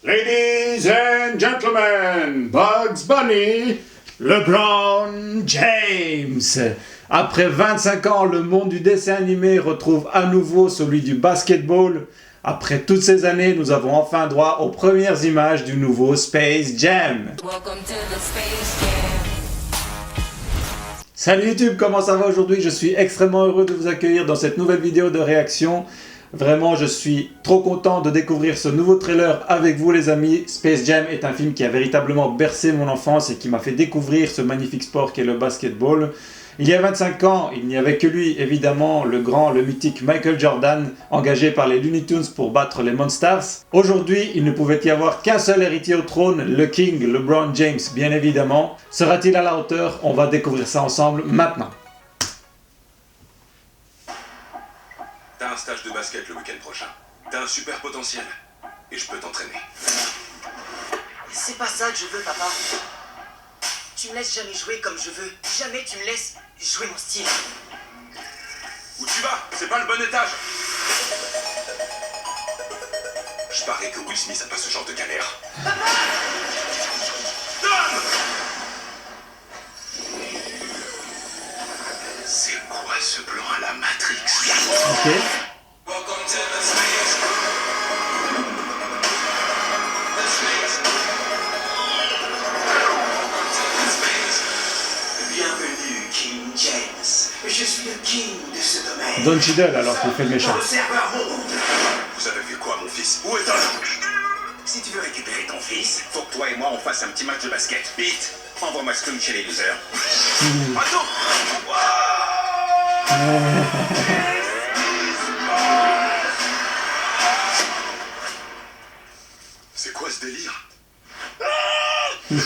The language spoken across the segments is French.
Ladies and gentlemen, Bugs Bunny, LeBron James. Après 25 ans, le monde du dessin animé retrouve à nouveau celui du basketball. Après toutes ces années, nous avons enfin droit aux premières images du nouveau Space Jam. Salut YouTube, comment ça va aujourd'hui? Je suis extrêmement heureux de vous accueillir dans cette nouvelle vidéo de réaction. Vraiment, je suis trop content de découvrir ce nouveau trailer avec vous les amis. Space Jam est un film qui a véritablement bercé mon enfance et qui m'a fait découvrir ce magnifique sport qu'est le basketball. Il y a 25 ans, il n'y avait que lui, évidemment, le grand, le mythique Michael Jordan, engagé par les Looney Tunes pour battre les Monsters. Aujourd'hui, il ne pouvait y avoir qu'un seul héritier au trône, le King, LeBron James, bien évidemment. Sera-t-il à la hauteur? On va découvrir ça ensemble maintenant. T'as un stage de basket le week-end prochain. T'as un super potentiel. Et je peux t'entraîner. C'est pas ça que je veux, papa. Tu me laisses jamais jouer comme je veux. Jamais tu me laisses jouer mon style. Où tu vas? C'est pas le bon étage. Je parie que Will Smith a pas ce genre de galère. Papa! Donne! C'est quoi ce plan à la Matrix? Ok. Bienvenue, King James. Je suis le king de ce domaine. Don Cheadle alors qu'il fait le méchant. Dans le serveur monde. Vous avez vu quoi, mon fils? Où est ton oncle? Si tu veux récupérer ton fils, faut que toi et moi on fasse un petit match de basket. Pete, envoie-moi Scream chez les losers. Attends! C'est quoi ce délire? Je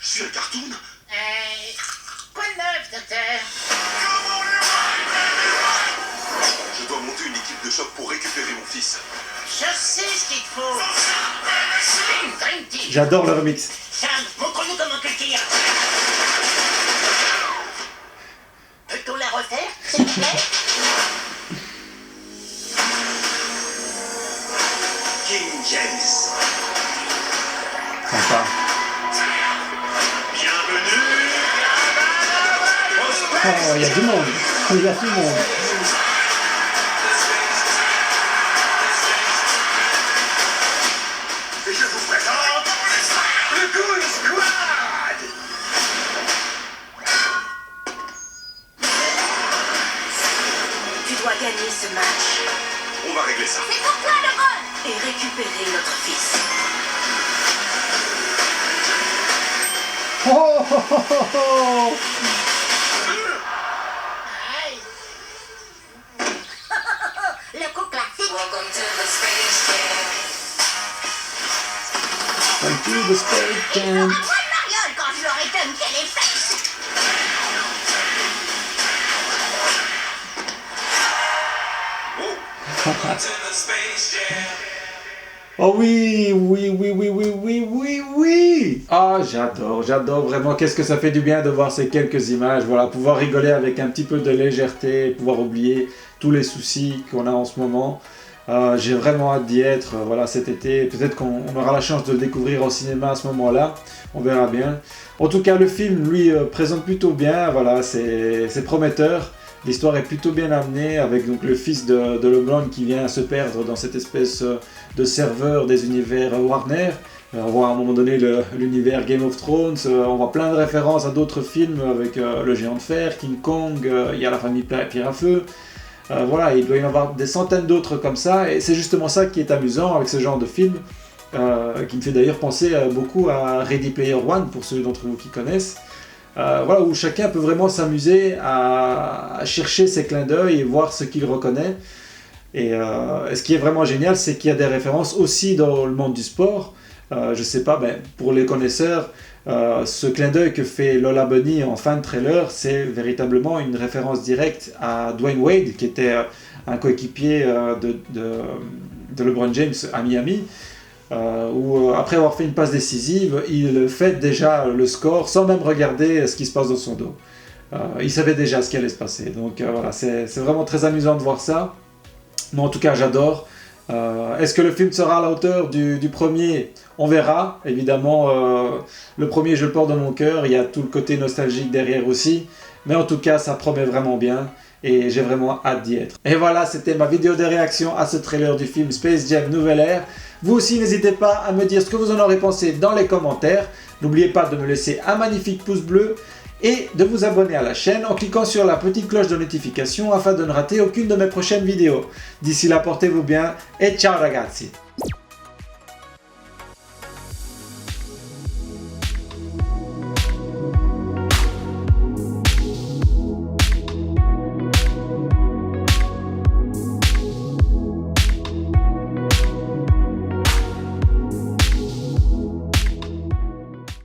suis un cartoon? Quoi de neuf, docteur? Je dois monter une équipe de choc pour récupérer mon fils. Je sais ce qu'il te faut. Une Dream Team. J'adore le remix. Sam, montre-nous comment tu tires. Peut-on la refaire, s'il te plaît? King James. Sympa. Bienvenue. Oh, il y a du monde. Il y a tout le monde. Et je vous présente le Goon Squad. Tu dois gagner ce match On va régler ça. C'est pour toi, LeBron. Et récupérer notre fils. Oh, oh, oh, oh, oh. Le coup classique. Thank you, the Space Jam. Moi de Mariole quand je leur ai dunké les fesses. Oh oui, oui, oui, oui, oui, oui, oui, oui. Ah, j'adore vraiment. Qu'est-ce que ça fait du bien de voir ces quelques images. Voilà, pouvoir rigoler avec un petit peu de légèreté, pouvoir oublier tous les soucis qu'on a en ce moment. J'ai vraiment hâte d'y être, voilà, cet été. Peut-être qu'on aura la chance de le découvrir au cinéma à ce moment-là. On verra bien. En tout cas, le film, lui, présente plutôt bien. Voilà, c'est prometteur. L'histoire est plutôt bien amenée avec donc, le fils de LeBron qui vient se perdre dans cette espèce de serveur des univers Warner. On voit à un moment donné l'univers Game of Thrones, on voit plein de références à d'autres films avec le géant de fer, King Kong, il y a la famille Pierre à Feu. Voilà, il doit y en avoir des centaines d'autres comme ça, et c'est justement ça qui est amusant avec ce genre de film, qui me fait d'ailleurs penser beaucoup à Ready Player One, pour ceux d'entre vous qui connaissent. Voilà, où chacun peut vraiment s'amuser à chercher ses clins d'œil et voir ce qu'il reconnaît. Et ce qui est vraiment génial, c'est qu'il y a des références aussi dans le monde du sport. Je sais pas, pour les connaisseurs, ce clin d'œil que fait Lola Bunny en fin de trailer, c'est véritablement une référence directe à Dwayne Wade, qui était un coéquipier de LeBron James à Miami. Où après avoir fait une passe décisive, il fête déjà le score sans même regarder ce qui se passe dans son dos. Il savait déjà ce qui allait se passer. Donc voilà, c'est vraiment très amusant de voir ça. Mais en tout cas, j'adore. Est-ce que le film sera à la hauteur du premier? On verra. Évidemment, le premier, je le porte dans mon cœur. Il y a tout le côté nostalgique derrière aussi. Mais en tout cas, ça promet vraiment bien. Et j'ai vraiment hâte d'y être. Et voilà, c'était ma vidéo de réaction à ce trailer du film Space Jam Nouvelle Ère. Vous aussi, n'hésitez pas à me dire ce que vous en aurez pensé dans les commentaires. N'oubliez pas de me laisser un magnifique pouce bleu et de vous abonner à la chaîne en cliquant sur la petite cloche de notification afin de ne rater aucune de mes prochaines vidéos. D'ici là, portez-vous bien et ciao ragazzi!